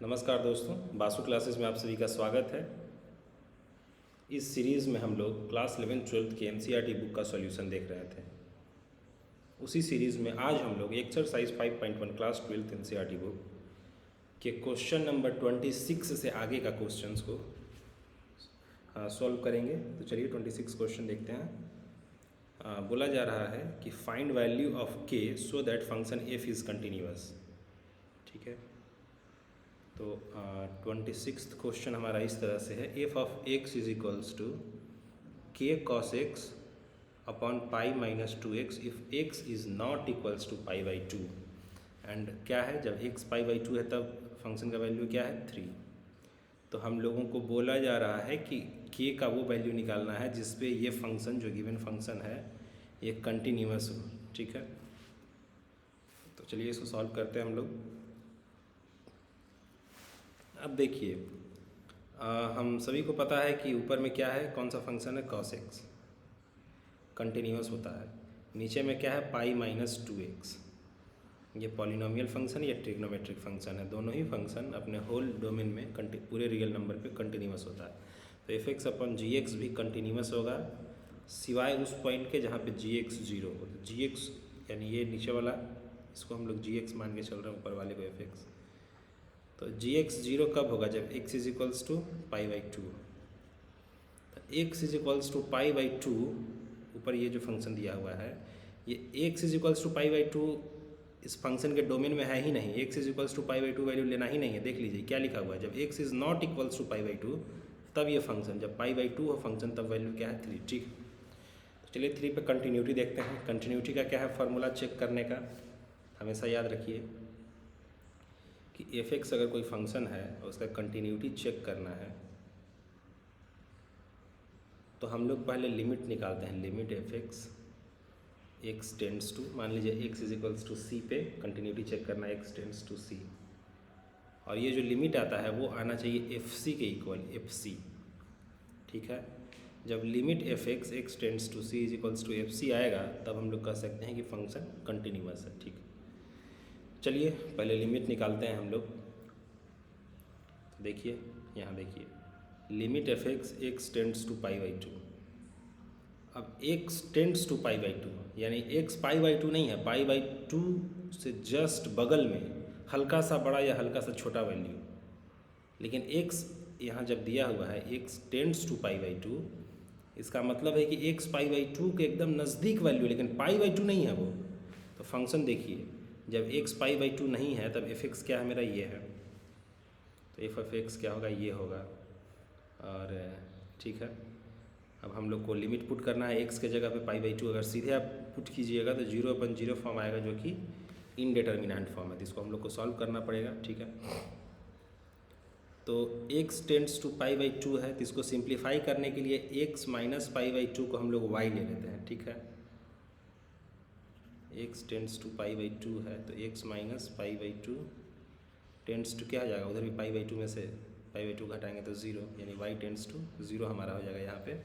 नमस्कार दोस्तों, बासु क्लासेस में आप सभी का स्वागत है। इस सीरीज़ में हम लोग क्लास 11-12 की एनसीईआरटी बुक का सॉल्यूशन देख रहे थे। उसी सीरीज़ में आज हम लोग एक्सरसाइज 5.1 क्लास 12 एनसीईआरटी बुक के क्वेश्चन नंबर 26 से आगे का क्वेश्चंस को सॉल्व करेंगे। तो चलिए 26 क्वेश्चन देखते हैं। बोला जा रहा है कि फाइंड वैल्यू ऑफ के सो that function F is continuous. ठीक है, तो 26th क्वेश्चन हमारा इस तरह से है, f of x is equals to k cos x upon pi minus 2x if x is not equals to pi by 2। And क्या है, जब एक्स पाई बाई 2 है तब फंक्शन का वैल्यू क्या है 3। तो हम लोगों को बोला जा रहा है कि के का वो वैल्यू निकालना है जिसपे ये फंक्शन, जो गिवन फंक्शन है, ये कंटिन्यूअस हो। ठीक है, तो चलिए इसको सॉल्व करते हैं हम लोग। अब देखिए, हम सभी को पता है कि ऊपर में क्या है, कौन सा फंक्शन है, कॉस एक्स, कंटिन्यूअस होता है। नीचे में क्या है, पाई माइनस 2x। ये पॉलिनोमियल फंक्शन या ट्रिग्नोमेट्रिक फंक्शन है, दोनों ही फंक्शन अपने होल डोमेन में पूरे रियल नंबर पे कंटिन्यूअस होता है। तो एफ एक्स अपन जी एक्स भी कंटिन्यूअस होगा, सिवाय उस पॉइंट के जहाँ पे जी एक्स 0 हो। तो जी एक्स यानी ये नीचे वाला, इसको हम लोग जी एक्स मान के चल रहे हैं, ऊपर वाले को एफ एक्स। तो जी एक्स 0 कब होगा, जब x is equals to pi by 2। x is equals to pi by 2, ऊपर ये जो फंक्शन दिया हुआ है, ये x is equals to pi by 2 इस फंक्शन के डोमेन में है ही नहीं। x is equals to pi by 2 value लेना ही नहीं है। देख लीजिए क्या लिखा हुआ है, जब x is not equals to pi by 2 तब ये फंक्शन, जब पाई बाई 2 हो फंक्शन तब वैल्यू क्या है 3। ठीक, तो चलिए 3 पे कंटिन्यूटी देखते हैं। कंटिन्यूटी का क्या है फार्मूला चेक करने का, हमेशा याद रखिए कि एफ एक्स अगर कोई फंक्शन है और उसका कंटिन्यूटी चेक करना है तो हम लोग पहले लिमिट निकालते हैं। Limit f x x tends to, मान लीजिए x is equals to c पे कंटिन्यूटी चेक करना है, एक्स टेंड्स टू सी, और ये जो लिमिट आता है वो आना चाहिए एफ सी के इक्वल, एफ सी। ठीक है, जब limit f x x tends to c is equals to f c आएगा तब हम लोग कह सकते हैं कि फंक्शन कंटिन्यूअस है। ठीक, चलिए पहले लिमिट निकालते हैं हम लोग। देखिए यहाँ देखिए, limit f x x tends to pi by 2। अब x tends to pi by 2 यानी एक्स पाई बाई 2 नहीं है, पाई बाई 2 से जस्ट बगल में हल्का सा बड़ा या हल्का सा छोटा वैल्यू। लेकिन एक्स यहाँ जब दिया हुआ है x tends to pi by 2, इसका मतलब है कि एक्स पाई बाई 2 के एकदम नज़दीक वैल्यू, लेकिन पाई बाई 2 नहीं है वो। तो फंक्शन देखिए, जब एक्स पाई बाई 2 नहीं है तब एफ एक्स क्या है मेरा, ये है। तो एफ ऑफ एक्स क्या होगा, ये होगा। और ठीक है, अब हम लोग को लिमिट पुट करना है एक्स के जगह पे पाई बाई 2। अगर सीधे आप पुट कीजिएगा तो 0/0 फॉर्म आएगा, जो कि इनडिटर्मिनेंट फॉर्म है, तो इसको हम लोग को सॉल्व करना पड़ेगा। ठीक है, तो x tends to pi by 2 है, तो इसको सिंप्लीफाई करने के लिए एक्स माइनस पाई बाई 2 को हम लोग वाई ले लेते हैं। ठीक है, x tends to pi by 2 है, तो x minus pi by 2 tends to क्या हो जाएगा, उधर भी पाई बाई 2 में से पाई बाई 2 घटाएंगे तो 0, यानी वाई टेंड्स टू 0 हमारा हो जाएगा यहाँ पे।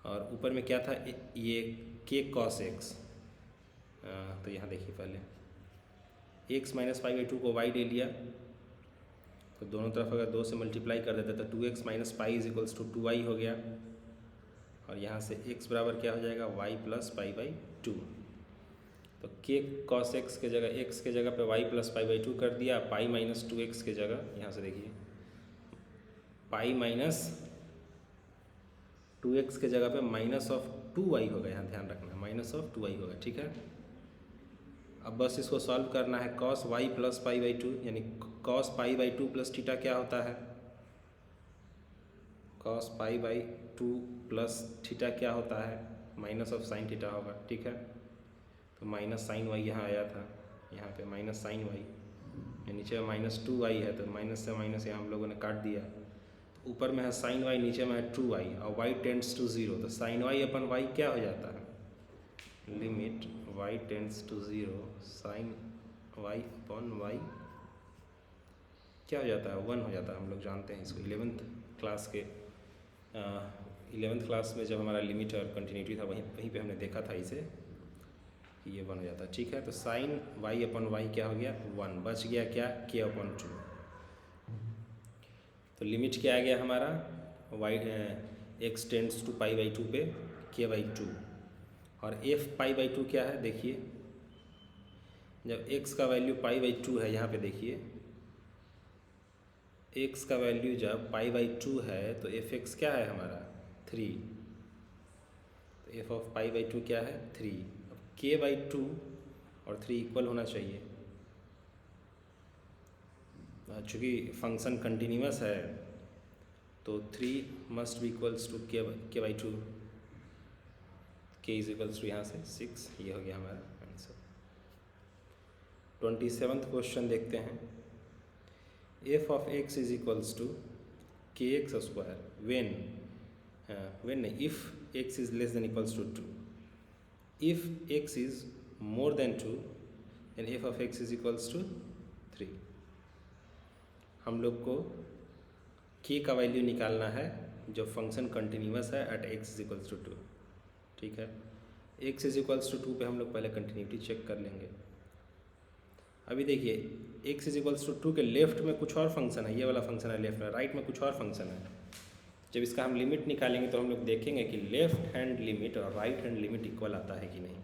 और ऊपर में क्या था, ये के कॉस एक्स। तो यहाँ देखिए पहले एक्स माइनस पाई बाई 2 को वाई ले लिया, तो दोनों तरफ अगर 2 से मल्टीप्लाई कर देते तो 2x minus pi is equals to 2y हो गया। और यहाँ से x बराबर क्या हो जाएगा, y प्लस पाई बाई 2। तो के कॉस एक्स के जगह x के जगह पे y प्लस पाई बाई 2 कर दिया, पाई माइनस 2x के जगह यहाँ से देखिए पाई माइनस 2x के जगह पे माइनस ऑफ 2y होगा, यहाँ ध्यान रखना, माइनस ऑफ 2y होगा। ठीक है, अब बस इसको सॉल्व करना है। Cos y plus pi by 2 यानी cos pi by 2 plus theta क्या होता है, cos pi by 2 plus theta क्या होता है, माइनस ऑफ साइन थीटा होगा। ठीक है, तो माइनस साइन वाई यहाँ आया था, यहाँ पे माइनस साइन वाई, नीचे माइनस 2y है, तो माइनस से माइनस यहाँ हम लोगों ने काट दिया। तो ऊपर में है साइन वाई, नीचे में है 2y, और y टेंड्स टू 0, तो साइन वाई अपन वाई क्या हो जाता है, limit y tends to 0 sine y upon y क्या हो जाता है, 1 हो जाता है। हम लोग जानते हैं इसको 11th क्लास के 11th क्लास में जब हमारा लिमिट और कंटिन्यूटी था वहीं पे हमने देखा था इसे कि ये 1 हो जाता है। ठीक है, तो साइन वाई अपॉन वाई क्या हो गया, 1, बच गया क्या, के अपॉन 2। तो लिमिट क्या आ गया हमारा y x tends to pi by two पे के बाई टू, और एफ पाई बाई टू क्या है देखिए, जब x का वैल्यू पाई बाई टू है, यहाँ पे देखिए x का वैल्यू जब पाई बाई टू है तो एफ एक्स क्या है हमारा 3, तो f of pi by two क्या है 3। अब के बाई टू और 3 इक्वल होना चाहिए, चूँकि फंक्शन कंटिन्यूअस है तो 3 मस्ट बी इक्वल्स टू के बाई टू, के इज इक्वल्स टू यहाँ से 6, ये हो गया हमारा आंसर। 27वां क्वेश्चन देखते हैं। F of x is equals to k x square when if x is less than equals to 2, if x is more than 2 then f of x is equals to 3। हम लोग को k का value निकालना है जब function continuous है at x is equals to 2, ठीक है। एक्स इज इक्वल्स टू 2 पे हम लोग पहले कंटिन्यूटी चेक कर लेंगे। अभी देखिए एक्स इज इक्वल्स टू 2 के लेफ्ट में कुछ और फंक्शन है, ये वाला फंक्शन है लेफ्ट में, राइट में कुछ और फंक्शन है। जब इसका हम लिमिट निकालेंगे तो हम लोग देखेंगे कि लेफ्ट हैंड लिमिट और राइट हैंड लिमिट इक्वल आता है कि नहीं।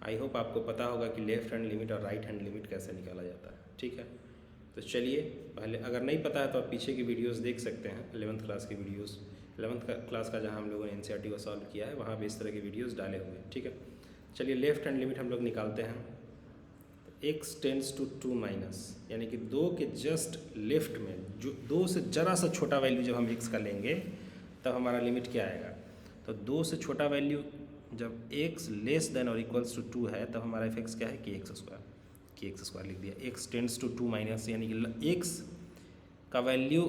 आई होप आपको पता होगा कि लेफ्ट हैंड लिमिट और राइट हैंड लिमिट कैसे निकाला जाता है, ठीक है। तो चलिए पहले, अगर नहीं पता है तो आप पीछे की वीडियोस देख सकते हैं, 11th क्लास की वीडियोस, 11th क्लास का जहाँ हम लोगों ने एनसीईआरटी को सॉल्व किया है वहाँ पे इस तरह के वीडियोस डाले हुए हैं, ठीक है। चलिए लेफ्ट हैंड लिमिट हम लोग निकालते हैं। x टेंड्स टू 2 माइनस, यानी कि 2 के जस्ट लेफ्ट में जो 2 से ज़रा सा छोटा वैल्यू जब हम x का लेंगे तब हमारा लिमिट क्या आएगा। तो 2 से छोटा वैल्यू जब x लेस देन और इक्वल्स टू 2 है तब हमारा एफ क्या है के एक्स स्क्वायर लिख दिया। x टेंड्स टू 2 माइनस यानी कि x का वैल्यू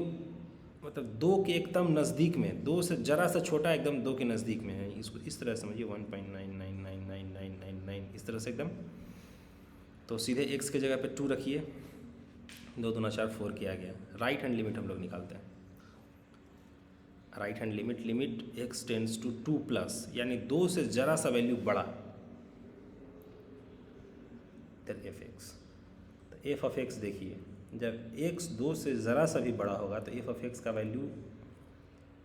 मतलब 2 के एकदम नज़दीक में, 2 से ज़रा सा छोटा एकदम 2 के नज़दीक में है। इसको इस तरह समझिए 1.9999999 इस तरह से एकदम। तो सीधे x के जगह पे 2 रखिए, 2 दूना 4 4 किया गया। राइट हैंड लिमिट हम लोग निकालते हैं। Right hand limit x tends to 2 plus, यानी 2 से ज़रा सा वैल्यू बड़ा, देन एफ एक्स। तो एफ ऑफ एक्स देखिए, जब x 2 से ज़रा सा भी बड़ा होगा तो एफ ऑफ एक्स का वैल्यू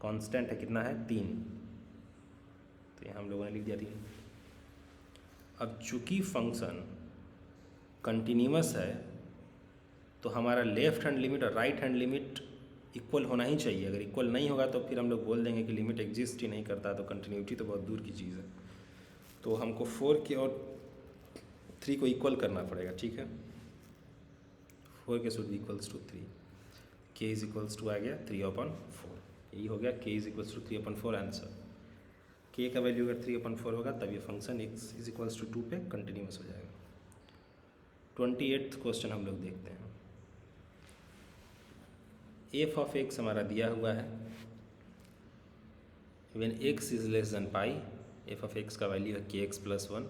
कांस्टेंट है, कितना है 3, तो यहाँ हम लोगों ने लिख दिया 3। अब चूँकि फंक्शन कंटिन्यूअस है तो हमारा लेफ्ट हैंड लिमिट और राइट हैंड लिमिट इक्वल होना ही चाहिए। अगर इक्वल नहीं होगा तो फिर हम लोग बोल देंगे कि लिमिट एग्जिस्ट ही नहीं करता, तो कंटिन्यूटी तो बहुत दूर की चीज़ है। तो हमको 4 की और 3 को इक्वल करना पड़ेगा, ठीक है। 4 के शुड बी इक्वल्स टू 3, के इज इक्वल्स टू आ गया 3/4, यही हो गया के इज इक्वल्स टू 3/4 आंसर। के का वैल्यू अगर 3/4 होगा तब ये function x is equals to 2 पे कंटिन्यूअस हो जाएगा। 28वां क्वेश्चन हम लोग देखते हैं। एफ ऑफ एक्स हमारा दिया हुआ है, when x is less than pi, f of x का वैल्यू है k x plus 1।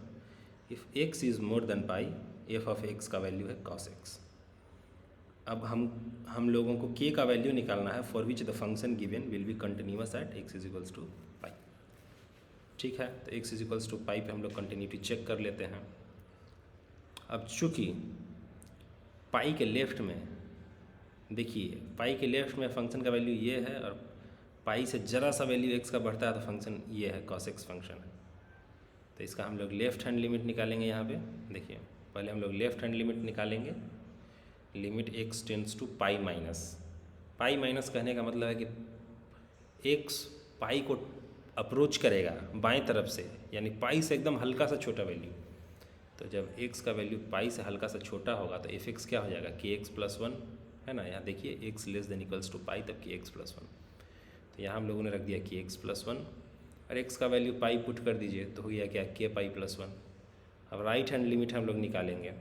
If x is more than pi, f of x का वैल्यू है कॉस एक्स। अब हम लोगों को के का वैल्यू निकालना है for which the function given will be continuous at x is equals to pi, ठीक है। तो x is equals to pi पे हम लोग कंटिन्यूटी चेक कर लेते हैं। अब चूँकि पाई के लेफ्ट में देखिए, पाई के लेफ्ट में फंक्शन का वैल्यू ये है और पाई से ज़रा सा वैल्यू एक्स का बढ़ता है तो फंक्शन ये है, कॉस एक्स फंक्शन है। तो इसका हम लोग लेफ्ट हैंड लिमिट निकालेंगे। यहाँ पे देखिए, पहले हम लोग लेफ्ट हैंड लिमिट निकालेंगे। Limit x tends to pi minus, pi minus कहने का मतलब है कि एक्स पाई को अप्रोच करेगा बाएं तरफ से, यानी पाई से एकदम हल्का सा छोटा वैल्यू। तो जब x का वैल्यू पाई से हल्का सा छोटा होगा तो एफ एक्स क्या हो जाएगा, के एक्स प्लस 1 है ना। यहाँ देखिए x less than equals to pi तब के एक्स प्लस 1, तो यहाँ हम लोगों ने रख दिया के एक्स प्लस 1 और x का वैल्यू पाई पुट कर दीजिए तो हो गया क्या, के पाई प्लस 1। अब राइट हैंड लिमिट हम लोग निकालेंगे,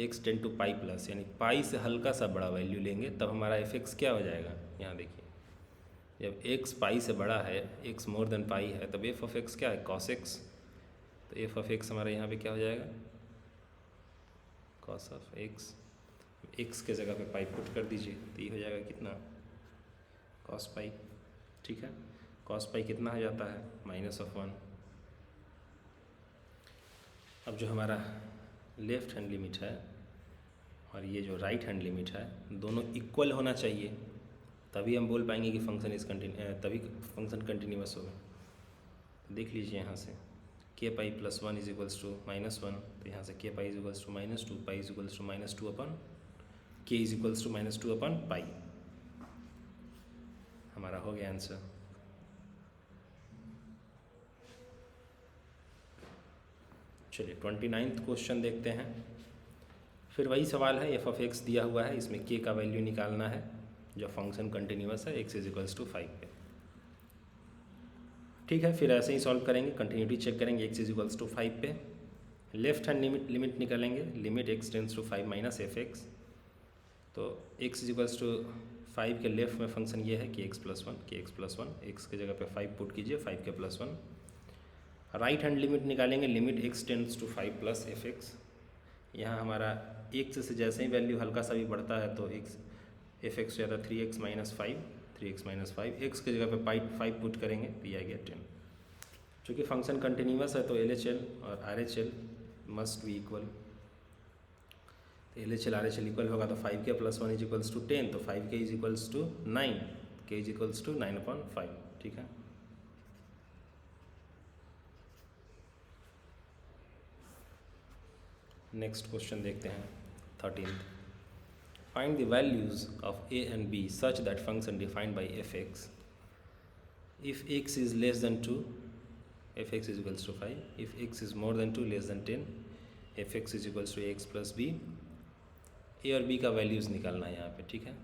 x tend to pi plus, यानी पाई से हल्का सा बड़ा वैल्यू लेंगे तब हमारा एफ एक्स क्या हो जाएगा। यहाँ देखिए, जब x पाई से बड़ा है, x मोर देन पाई है, तब एफ ऑफ एक्स क्या है, कॉस एक्स। तो एफ ऑफ एक्स हमारा यहाँ पे क्या हो जाएगा, कॉस ऑफ एक्स। एक्स के जगह पे पाई पुट कर दीजिए तो ये हो जाएगा कितना, कॉस पाई, ठीक है। कॉस पाई कितना हो जाता है, -1। अब जो हमारा लेफ्ट हैंड लिमिट है और ये जो राइट हैंड लिमिट है दोनों इक्वल होना चाहिए, तभी हम बोल पाएंगे कि फंक्शन इज तभी फंक्शन कंटिन्यूअस होगा। देख लीजिए यहाँ से k pi plus one is equals to -1, तो यहाँ से k pi is equals to -2, pi is equals to -2 upon k is equals to -2 upon pi. हमारा हो गया आंसर। चलिए 29वां क्वेश्चन देखते हैं। फिर वही सवाल है, एफ ऑफ एक्स दिया हुआ है, इसमें के का वैल्यू निकालना है जो फंक्शन कंटिन्यूअस है एक्स इज इक्वल्स टू 5 पे। ठीक है, फिर ऐसे ही सॉल्व करेंगे, कंटिन्यूटी चेक करेंगे, एक्स इज इक्वल्स टू 5 पे लेफ्ट हैंड लिमिट निकालेंगे, limit x tends to 5 minus f x. तो एक्स इज इक्वल्स टू 5 के लेफ्ट में फंक्शन ये है कि एक्स प्लस वन, एक्स की जगह पे 5 पुट कीजिए, 5 के प्लस 1। राइट हैंड लिमिट निकालेंगे, limit x tends to 5 plus f x. यहाँ हमारा एक्स से जैसे ही वैल्यू हल्का सा भी बढ़ता है तो एक्स एफ एक्स हो जाता है 3x माइनस 5, एक्स की जगह पे 5 पुट करेंगे तो ये आ गया 10। चूँकि फंक्शन कंटिन्यूअस है तो LHL और RHL मस्ट बी इक्वल। तो LHL RHL इक्वल होगा तो 5 के प्लस 1 इज इक्वल्स टू 10, तो 5 के इज इक्वल्स टू 9, के इज इक्वल्स टू 9/5। ठीक है, नेक्स्ट क्वेश्चन देखते हैं 13th। Find the values of a and b such that function defined by fx if x is less than 2 fx is equals to 5, if x is more than 2 less than 10 fx is equals to x plus b। a और b का values निकालना है यहाँ पे। ठीक है,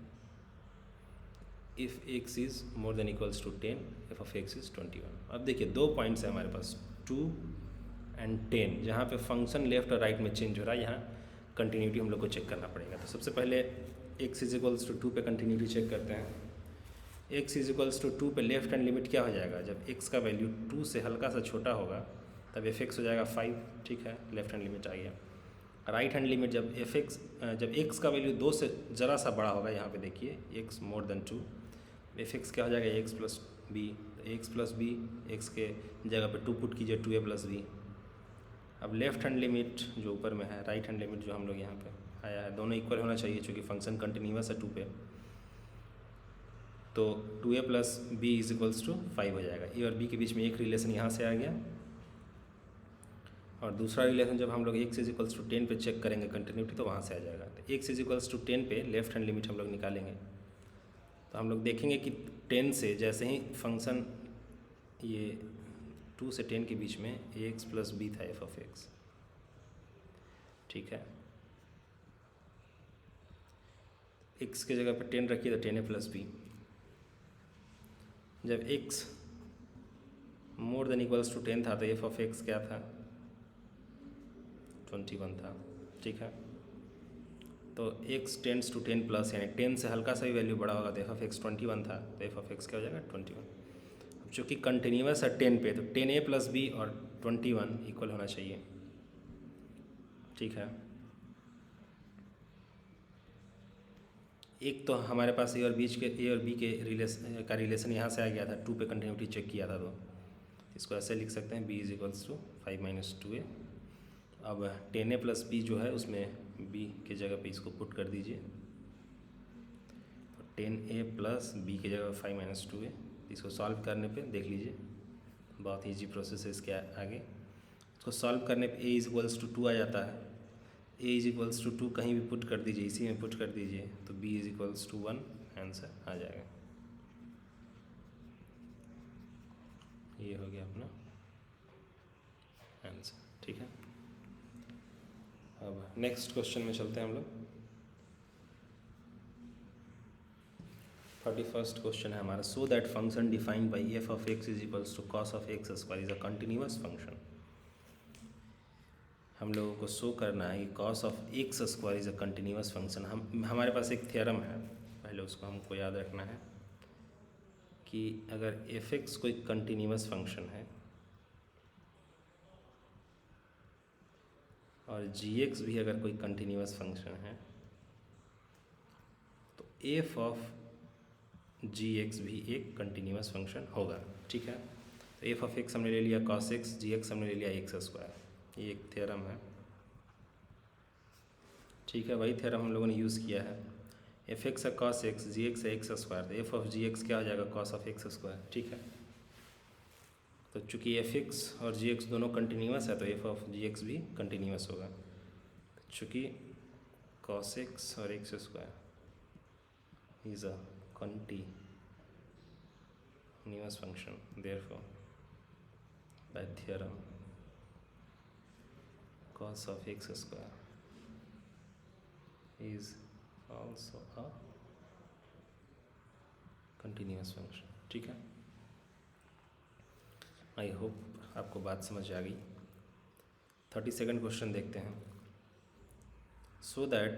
if x is more than equals to 10 f of x is 21। अब देखिए 2 पॉइंट्स है हमारे पास 2 एंड 10, जहाँ पे फंक्शन लेफ्ट और राइट में चेंज हो रहा है, यहाँ कंटिन्यूटी हम लोग को चेक करना पड़ेगा। तो सबसे पहले x इज इक्वल्स टू 2 पे कंटिन्यूटी चेक करते हैं। x इज इक्वल्स टू 2 पे लेफ्ट हैंड लिमिट क्या हो जाएगा, जब x का वैल्यू 2 से हल्का सा छोटा होगा तब fx हो जाएगा 5। ठीक है, लेफ्ट हैंड लिमिट आ गया। राइट हैंड लिमिट जब जब x का वैल्यू 2 से ज़रा सा बड़ा होगा, यहाँ पे देखिए x मोर देन 2, fx क्या हो जाएगा x plus b, x plus b, x के जगह पे 2 पुट कीजिए 2a प्लस बी। अब लेफ्ट हैंड लिमिट जो ऊपर में है, राइट हैंड लिमिट जो हम लोग यहाँ पे आया है, दोनों इक्वल होना चाहिए चूँकि फंक्शन कंटिन्यूअस है 2 पे, तो 2a plus b is equals to 5 हो जाएगा। ए और बी के बीच में एक रिलेशन यहाँ से आ गया, और दूसरा रिलेशन जब हम लोग x इज इक्वल्स टू 10 पे चेक करेंगे कंटिन्यूटी तो वहाँ से आ जाएगा। तो x इज इक्वल्स टू 10 पे लेफ्ट हैंड लिमिट हम लोग निकालेंगे, तो हम लोग देखेंगे कि 10 से जैसे ही फंक्शन ये 2 से 10 के बीच में ax प्लस बी था f ऑफ x। ठीक है, x के जगह पर 10 रखिए तो 10a प्लस बी। जब x more than equals to 10 था तो f ऑफ x क्या था, 21 था। ठीक है, तो x टेंड्स टू 10 प्लस, यानी 10 से हल्का सा भी वैल्यू बड़ा होगा तो f ऑफ x 21 था, तो f ऑफ x क्या हो जाएगा 21। अब चूँकि कंटिन्यूअस है 10 पे तो 10a प्लस बी और 21 इक्वल होना चाहिए। ठीक है, एक तो हमारे पास ए और बी के रिलेशन यहाँ से आ गया था, 2 पे कंटिन्यूटी चेक किया था, तो इसको ऐसे लिख सकते हैं b is equals to 5 minus 2a। अब 10a प्लस बी जो है उसमें b के जगह पे इसको पुट कर दीजिए, तो 10a प्लस बी की जगह 5 माइनस 2a। इसको सॉल्व करने पे देख लीजिए बहुत ईजी प्रोसेस है इसके आगे। इसको सॉल्व करने पे a इज इक्वल्स टू 2 आ जाता है, a इज इक्वल्स टू 2 कहीं भी पुट कर दीजिए, इसी में पुट कर दीजिए तो b is equals to 1 answer आ जाएगा। ये हो गया अपना आंसर। ठीक है, अब नेक्स्ट क्वेश्चन में चलते हैं हम लोग। 31st क्वेश्चन है हमारा, so that function defined by f of x is equals to cos of x square is a continuous function. हम लोगों को शो करना है कि cos of x square is a continuous function. हमारे पास एक थ्योरम है, पहले उसको हमको याद रखना है कि अगर एफ एक्स कोई कंटिन्यूअस फंक्शन है और जी एक्स भी अगर कोई कंटिन्यूअस फंक्शन है तो एफ ऑफ जी एक्स भी एक कंटिन्यूअस फंक्शन होगा। ठीक है, तो एफ ऑफ एक्स हमने ले लिया कॉस एक्स, जी एक्स हमने ले लिया एक्स स्क्वायर, ये एक थ्योरम है। ठीक है, वही थ्योरम हम लोगों ने यूज़ किया है। एफ एक्स है कॉस एक्स, जी एक्स है एक्स स्क्वायर, तो एफ ऑफ जी एक्स क्या हो जाएगा कॉस ऑफ एक्स स्क्वायर। ठीक है, तो चूँकि एफ एक्स और जी एक्स दोनों कंटिन्यूस है तो एफ ऑफ जी एक्स भी कंटिन्यूस होगा, चूँकि कॉस एक्स और x square is a continuous function, therefore by theorem cos of x square is also a continuous function। ठीक है, आई होप आपको बात समझ आ गई। 32nd क्वेश्चन देखते हैं। So that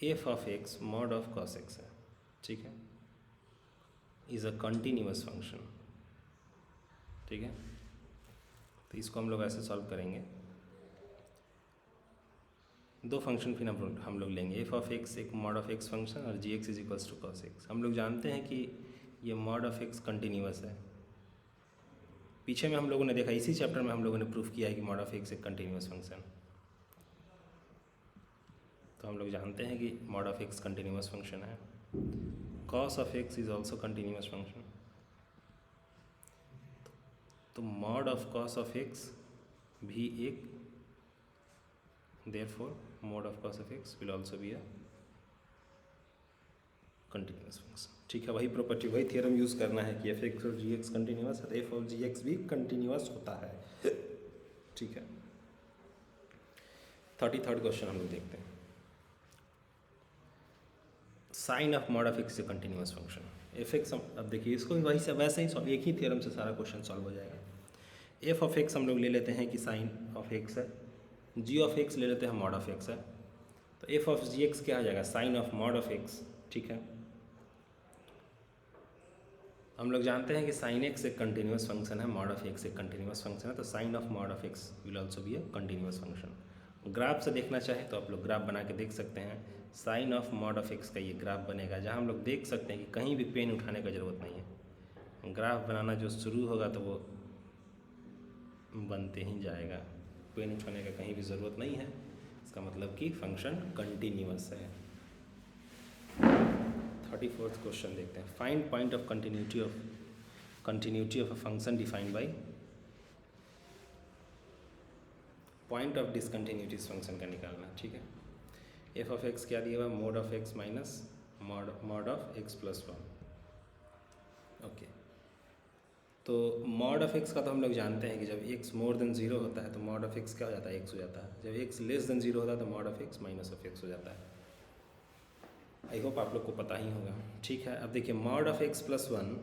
F of x mod of cos x है, ठीक है, इज़ अ कंटिन्यूस फंक्शन। ठीक है, तो इसको हम लोग ऐसे सॉल्व करेंगे। दो फंक्शन फिर हम लोग लेंगे, एफ ऑफ एक्स एक मॉड ऑफ एक्स फंक्शन और g x is equals to cos x. हम लोग जानते हैं कि ये मॉड ऑफ एक्स कंटिन्यूस है, पीछे में हम लोगों ने देखा, इसी चैप्टर में हम लोगों ने प्रूफ किया है कि मॉड ऑफ एक्स एक कंटिन्यूस फंक्शन। तो हम लोग जानते हैं कि mod of x continuous function है, cos of x is also continuous function. तो mod of cos of x भी एक, therefore mod of cos of x will also be a continuous function। ठीक है, वही प्रॉपर्टी वही थ्योरम यूज़ करना है कि एफ एक्स और जी एक्स कंटिन्यूस है तो एफ ऑफ जी एक्स भी कंटिन्यूस होता है। ठीक है, 33rd क्वेश्चन हम लोग देखते हैं। Sine of mod of x a continuous function. F x, अब देखिए इसको भी वही से वैसे ही सॉल्व, एक ही थ्योरम से सारा क्वेश्चन सॉल्व हो जाएगा। एफ ऑफ एक्स हम लोग ले लेते हैं कि साइन ऑफ एक्स है, जी ऑफ एक्स ले लेते हैं मॉड ऑफ एक्स है, तो एफ ऑफ जी एक्स क्या आ जाएगा sine of mod of x. ठीक है, हम लोग जानते हैं कि साइन एक्स एक कंटिन्यूस फंक्शन है, मॉड ऑफ एक्स एक कंटिन्यूस फंक्शन है, तो sine of mod of x will also be a continuous function. Graph से देखना चाहें तो आप लोग ग्राफ बना के देख सकते हैं। Sine of mod of x का ये ग्राफ बनेगा, जहाँ हम लोग देख सकते हैं कि कहीं भी पेन उठाने का ज़रूरत नहीं है, ग्राफ बनाना जो शुरू होगा तो वो बनते ही जाएगा, पेन उठाने का कहीं भी ज़रूरत नहीं है, इसका मतलब कि फंक्शन कंटिन्यूस है। 34th क्वेश्चन देखते हैं। Find point of continuity of a function defined by point of discontinuity इस फंक्शन का निकालना। ठीक है, एफ ऑफ एक्स क्या दिया हुआ, mode of x minus mod of x plus 1। Okay, तो मॉड ऑफ एक्स का तो हम लोग जानते हैं कि जब एक्स मोर देन जीरो होता है तो मॉड ऑफ एक्स क्या हो जाता है, एक्स हो जाता है। जब एक्स लेस देन जीरो होता है तो mod of x minus of x हो जाता है। आई होप आप लोग को पता ही होगा। ठीक है, अब देखिए मॉड ऑफ एक्स प्लस 1,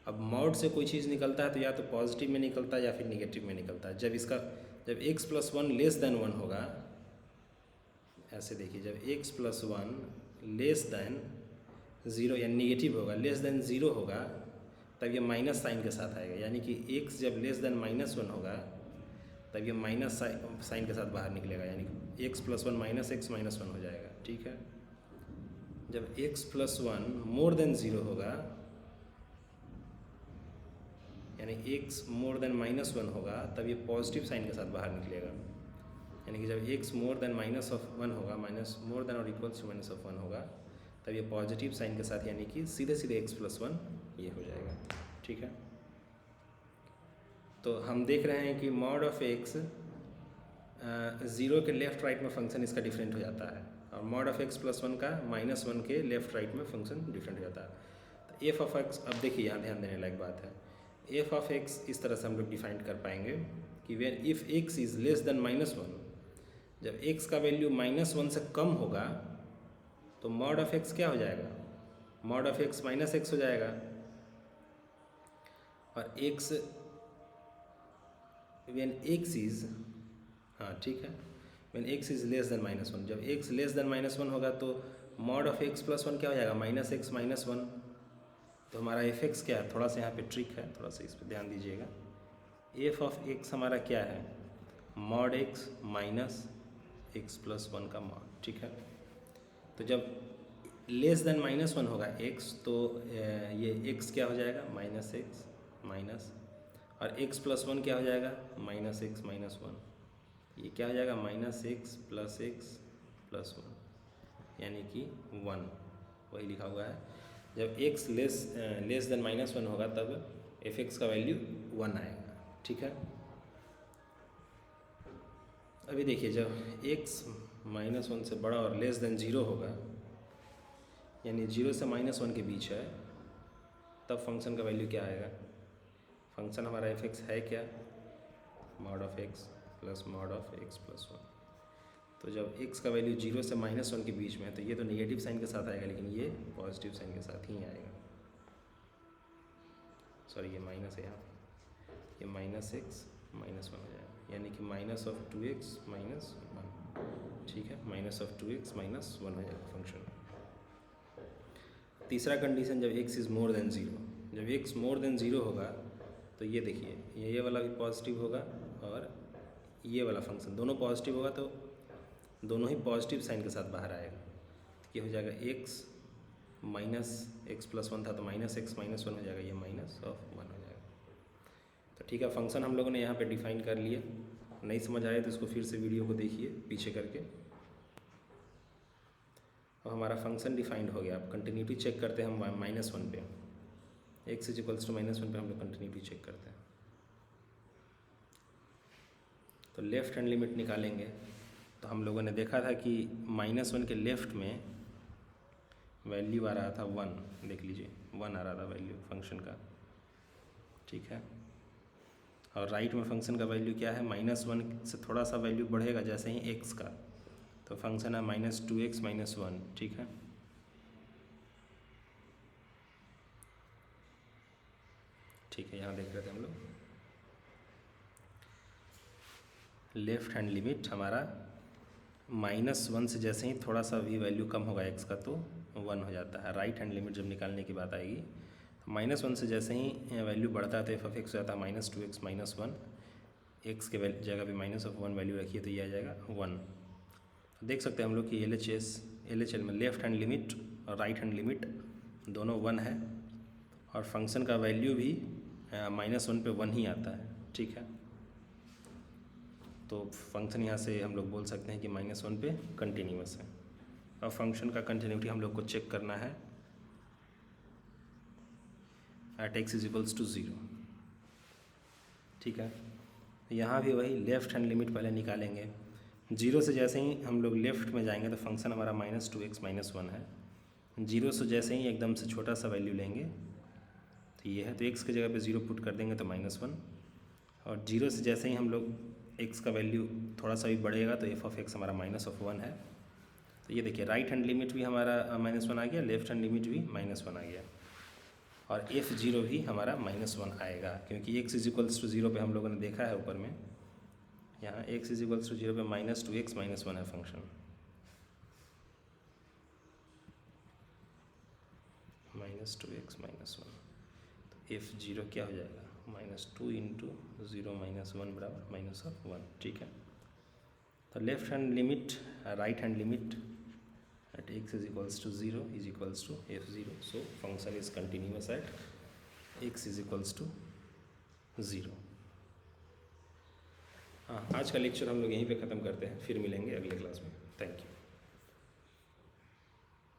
अब मॉड से कोई चीज़ निकलता है तो या तो पॉजिटिव में निकलता है या फिर निगेटिव में निकलता है। जब एक्स प्लस 1 लेस देन 1 होगा, ऐसे देखिए, जब एक्स प्लस 1 लेस देन 0 या निगेटिव होगा, लेस देन 0 होगा, तब ये माइनस साइन के साथ आएगा, यानी कि एक्स जब लेस देन -1 होगा तब ये माइनस साइन के साथ बाहर निकलेगा, यानी कि x plus 1 minus x minus 1 हो जाएगा। ठीक है, जब एक्स प्लस 1 मोर देन 0 होगा, यानी एक्स मोर देन -1 होगा, तब ये पॉजिटिव साइन के साथ बाहर निकलेगा, यानी कि जब एक्स मोर देन -1 होगा, माइनस मोर देन और इक्वल्स टू -1 होगा, तब ये पॉजिटिव साइन के साथ, यानी कि सीधे सीधे एक्स प्लस 1 ये हो जाएगा। ठीक है, तो हम देख रहे हैं कि मॉड ऑफ एक्स 0 के लेफ्ट राइट में फंक्शन इसका डिफरेंट हो जाता है, और मॉड ऑफ एक्स प्लस 1 का -1 के लेफ्ट राइट में फंक्शन डिफरेंट हो जाता है। तो एफ ऑफ एक्स, अब देखिए यहाँ ध्यान देने लायक बात है, एफ ऑफ एक्स इस तरह से हम लोग डिफाइन कर पाएंगे कि when if x is less than -1, जब एक्स का वैल्यू -1 से कम होगा तो मॉड ऑफ एक्स क्या हो जाएगा, mod of x minus x हो जाएगा, और एक्स वेन एक्स इज़, हाँ ठीक है, when x is less than -1, जब एक्स लेस देन -1 होगा तो मॉड ऑफ एक्स प्लस 1 क्या हो जाएगा, -x माइनस 1। तो हमारा एफ एक्स क्या है, थोड़ा सा यहाँ पे ट्रिक है, थोड़ा सा इस पर ध्यान दीजिएगा। एफ ऑफ एक्स हमारा क्या है, mod x minus x plus 1 का मॉड। ठीक है, तो जब लेस देन -1 होगा एक्स, तो ये एक्स क्या हो जाएगा, -x माइनस, और x प्लस 1 क्या हो जाएगा, -x माइनस 1, ये क्या हो जाएगा, -x प्लस x प्लस 1, यानी कि 1, वही लिखा हुआ है। जब x लेस देन -1 होगा तब f(x) का वैल्यू 1 आएगा, ठीक है। अभी देखिए जब x -1 से बड़ा और लेस देन 0 होगा, यानी 0 से -1 के बीच है, तब फंक्शन का वैल्यू क्या आएगा। फंक्शन हमारा f(x) है क्या, mod of x plus mod of x plus 1। तो जब x का वैल्यू 0 से -1 के बीच में है तो ये तो नेगेटिव साइन के साथ आएगा, लेकिन ये पॉजिटिव साइन के साथ ही आएगा। सॉरी, ये माइनस है यहाँ पे, ये -x -1 हो जाएगा, यानी कि -2x -1, ठीक है। -2x -1 हो जाएगा फंक्शन। तीसरा कंडीशन, जब x इज़ मोर देन 0, जब x मोर देन 0 होगा तो ये देखिए ये वाला भी पॉजिटिव होगा और ये वाला फंक्शन दोनों पॉजिटिव होगा, तो दोनों ही पॉजिटिव साइन के साथ बाहर आएगा। तो ये हो जाएगा x -x+1 था तो -x -1 हो जाएगा, ये -1 हो जाएगा। तो ठीक है, फंक्शन हम लोगों ने यहाँ पे डिफाइन कर लिया। नहीं समझ आए तो इसको फिर से वीडियो को देखिए पीछे करके। अब हमारा फंक्शन डिफाइंड हो गया। अब कंटिन्यूटी चेक करते हैं हम -1 पे, x इज इक्वल्स टू -1 पे हम लोग कंटिन्यूटी चेक करते हैं। तो लेफ्ट हैंड लिमिट निकालेंगे तो हम लोगों ने देखा था कि -1 के लेफ्ट में वैल्यू आ रहा था 1, देख लीजिए 1 आ रहा था वैल्यू फंक्शन का, ठीक है। और राइट में फंक्शन का वैल्यू क्या है, -1 से थोड़ा सा वैल्यू बढ़ेगा जैसे ही x का, तो फंक्शन है -2x -1, ठीक है। ठीक है, यहाँ देख रहे थे हम लोग लेफ्ट हैंड लिमिट हमारा -1 से जैसे ही थोड़ा सा भी वैल्यू कम होगा x का तो 1 हो जाता है। राइट हैंड लिमिट जब निकालने की बात आएगी तो -1 से जैसे ही वैल्यू बढ़ता है तो f(x) हो जाता है -2x -1, x के जगह पे -1 वैल्यू रखिए तो ये आ जाएगा 1। तो देख सकते हैं हम लोग कि LHL में लेफ्ट हैंड लिमिट और राइट हैंड लिमिट दोनों 1 है और फंक्शन का वैल्यू भी -1 पे 1 ही आता है, ठीक है। तो फंक्शन यहाँ से हम लोग बोल सकते हैं कि -1 पे कंटिन्यूअस है। और फंक्शन का कंटिन्यूटी हम लोग को चेक करना है at x is equals to 0, ठीक है। यहाँ भी वही लेफ्ट हैंड लिमिट पहले निकालेंगे। 0 से जैसे ही हम लोग लेफ्ट में जाएंगे तो फंक्शन हमारा -2x -1 है। 0 से जैसे ही एकदम से छोटा सा वैल्यू लेंगे तो ये है, तो x की जगह पे 0 पुट कर देंगे तो -1। और 0 से जैसे ही हम लोग x का वैल्यू थोड़ा सा भी बढ़ेगा तो f(x) हमारा -1 है। तो ये देखिए राइट हैंड लिमिट भी हमारा -1 आ गया, लेफ्ट हैंड लिमिट भी -1 आ गया और f(0) भी हमारा -1 आएगा, क्योंकि x इज इक्वल्स टू 0 पे हम लोगों ने देखा है ऊपर में, यहाँ x इज इक्वल्स टू 0 पे -2x -1 है फंक्शन, -2x -1। तो f(0) क्या हो जाएगा, -2 × 0 -1 बराबर -1, ठीक है। तो left hand limit right hand limit at x is equals to 0 is equals to f(0), so function is continuous at x is equals to 0। हाँ, आज का लेक्चर हम लोग यहीं पे ख़त्म करते हैं, फिर मिलेंगे अगले क्लास में। Thank you.